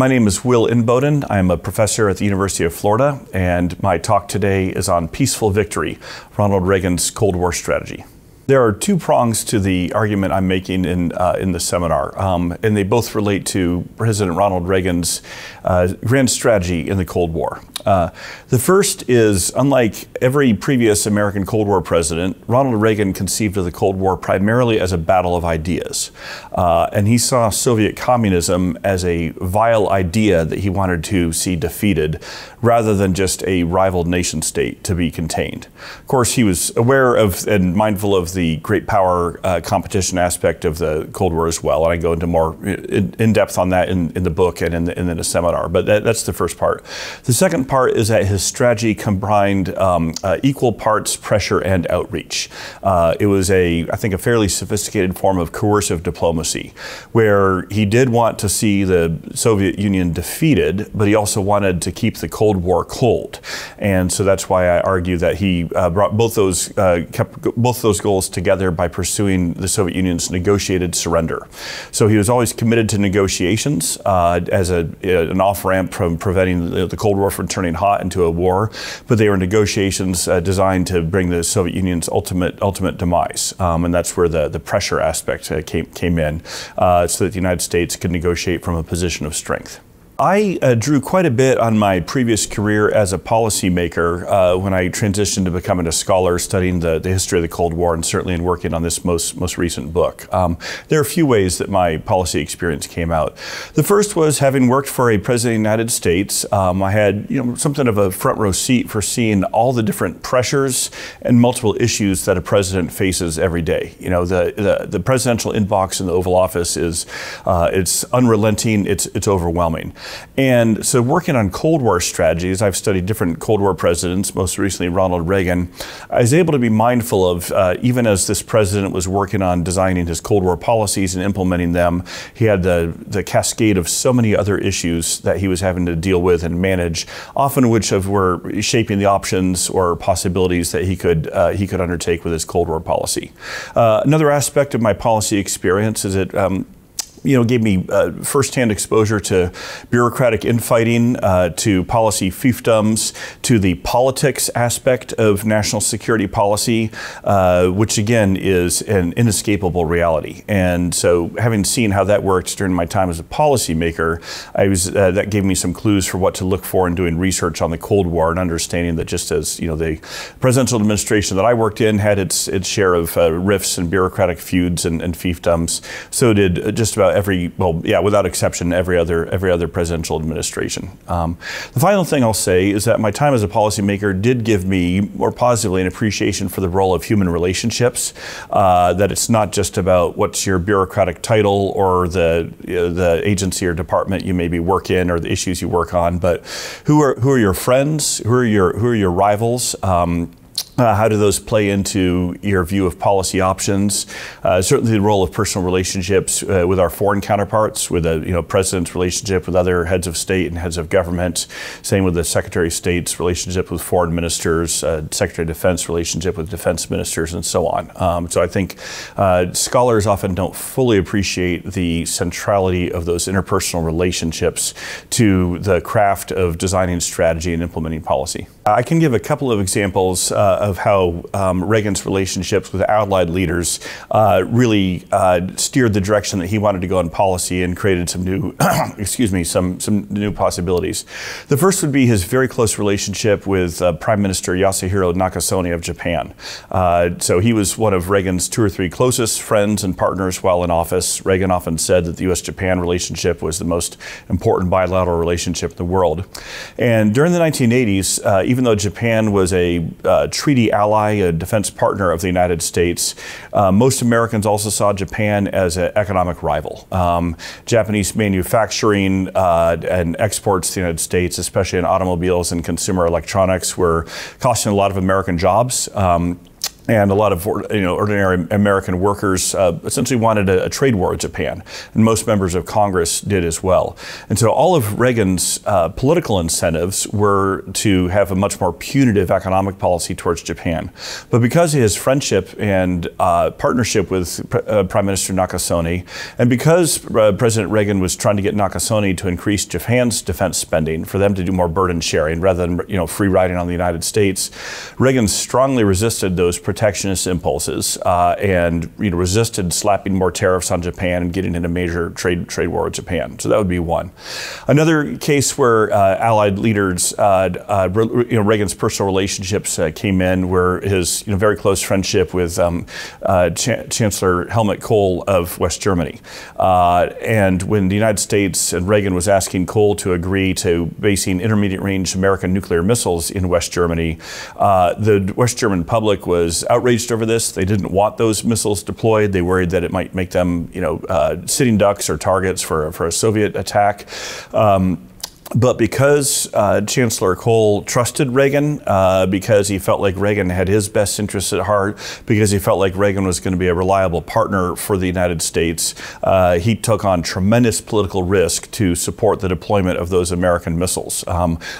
My name is Will Inboden. I'm a professor at the University of Florida, and my talk today is on peaceful victory, Ronald Reagan's Cold War strategy. There are two prongs to the argument I'm making in the seminar, and they both relate to President Ronald Reagan's grand strategy in the Cold War. The first is, unlike every previous American Cold War president, Ronald Reagan conceived of the Cold War primarily as a battle of ideas. And he saw Soviet communism as a vile idea that he wanted to see defeated, rather than just a rival nation state to be contained. Of course, he was aware of and mindful of the great power competition aspect of the Cold War as well. And I go into more in depth on that in the book and in the seminar. But that's the first part. The second part is that his strategy combined equal parts pressure and outreach. It was I think, a fairly sophisticated form of coercive diplomacy, where he did want to see the Soviet Union defeated, but he also wanted to keep the Cold War cold. And so that's why I argue that he brought kept both those goals together by pursuing the Soviet Union's negotiated surrender. So he was always committed to negotiations as an off-ramp from preventing the Cold War from turning hot into a war, but they were negotiations designed to bring the Soviet Union's ultimate demise, and that's where the pressure aspect came in, so that the United States could negotiate from a position of strength. I drew quite a bit on my previous career as a policymaker when I transitioned to becoming a scholar studying the history of the Cold War, and certainly in working on this most recent book. There are a few ways that my policy experience came out. The first was, having worked for a president of the United States, I had something of a front row seat for seeing all the different pressures and multiple issues that a president faces every day. The presidential inbox in the Oval Office it's unrelenting, it's overwhelming. And so, working on Cold War strategies, I've studied different Cold War presidents, most recently Ronald Reagan. I was able to be mindful of, even as this president was working on designing his Cold War policies and implementing them, he had the cascade of so many other issues that he was having to deal with and manage, often which were shaping the options or possibilities that he could undertake with his Cold War policy. Another aspect of my policy experience is it gave me firsthand exposure to bureaucratic infighting, to policy fiefdoms, to the politics aspect of national security policy, which again is an inescapable reality. And so, having seen how that worked during my time as a policymaker, that gave me some clues for what to look for in doing research on the Cold War, and understanding that just as the presidential administration that I worked in had its share of rifts and bureaucratic feuds and fiefdoms, so did just about without exception, every other presidential administration. The final thing I'll say is that my time as a policymaker did give me, more positively, an appreciation for the role of human relationships. That it's not just about what's your bureaucratic title or the agency or department you maybe work in or the issues you work on, but who are your friends, who are your rivals. How do those play into your view of policy options? Certainly the role of personal relationships with our foreign counterparts, with the president's relationship with other heads of state and heads of government. Same with the Secretary of State's relationship with foreign ministers, Secretary of Defense relationship with defense ministers, and so on. So I think scholars often don't fully appreciate the centrality of those interpersonal relationships to the craft of designing strategy and implementing policy. I can give a couple of examples of how Reagan's relationships with allied leaders really steered the direction that he wanted to go in policy and created some new, some new possibilities. The first would be his very close relationship with Prime Minister Yasuhiro Nakasone of Japan. So he was one of Reagan's 2 or 3 closest friends and partners while in office. Reagan often said that the U.S.-Japan relationship was the most important bilateral relationship in the world. And during the 1980s, even though Japan was a treaty ally, a defense partner of the United States, most Americans also saw Japan as an economic rival. Japanese manufacturing and exports to the United States, especially in automobiles and consumer electronics, were costing a lot of American jobs. And a lot of ordinary American workers essentially wanted a trade war with Japan, and most members of Congress did as well. And so all of Reagan's political incentives were to have a much more punitive economic policy towards Japan. But because of his friendship and partnership with Prime Minister Nakasone, and because President Reagan was trying to get Nakasone to increase Japan's defense spending for them to do more burden sharing rather than free riding on the United States, Reagan strongly resisted those protectionist impulses and resisted slapping more tariffs on Japan and getting in a major trade war with Japan. So that would be one. Another case where Allied leaders, Reagan's personal relationships came in, where his very close friendship with Chancellor Helmut Kohl of West Germany. And when the United States and Reagan was asking Kohl to agree to basing intermediate range American nuclear missiles in West Germany, the West German public was outraged over this. They didn't want those missiles deployed. They worried that it might make them, sitting ducks or targets for a Soviet attack. But because Chancellor Kohl trusted Reagan, because he felt like Reagan had his best interests at heart, because he felt like Reagan was going to be a reliable partner for the United States, he took on tremendous political risk to support the deployment of those American missiles.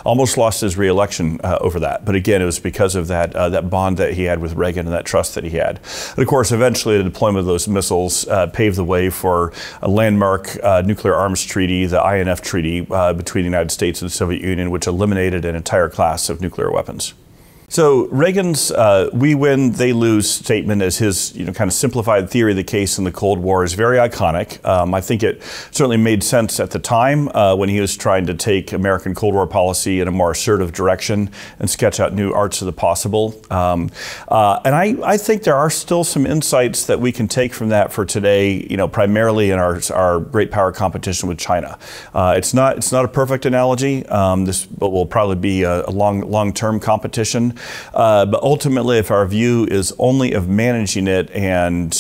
Almost lost his re-election over that. But again, it was because of that bond that he had with Reagan and that trust that he had. And of course, eventually the deployment of those missiles paved the way for a landmark nuclear arms treaty, the INF Treaty, between the United States and the Soviet Union, which eliminated an entire class of nuclear weapons. So Reagan's "we win, they lose" statement as his kind of simplified theory of the case in the Cold War is very iconic. I think it certainly made sense at the time when he was trying to take American Cold War policy in a more assertive direction and sketch out new arts of the possible. And I think there are still some insights that we can take from that for today, primarily in our great power competition with China. It's not a perfect analogy. This will probably be a long-term competition. But ultimately, if our view is only of managing it and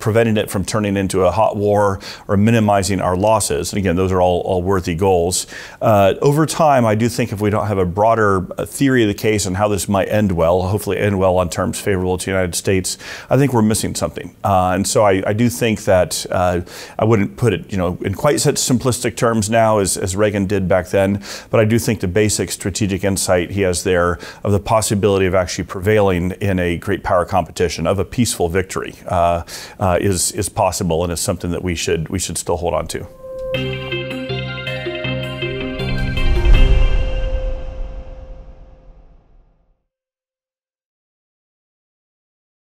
preventing it from turning into a hot war or minimizing our losses, and again, those are all worthy goals. Over time, I do think if we don't have a broader theory of the case and how this might end well, hopefully end well on terms favorable to the United States, I think we're missing something. And so I do think that I wouldn't put it in quite such simplistic terms now as Reagan did back then, but I do think the basic strategic insight he has there of the possibility of actually prevailing in a great power competition, of a peaceful victory, is possible, and is something that we should still hold on to.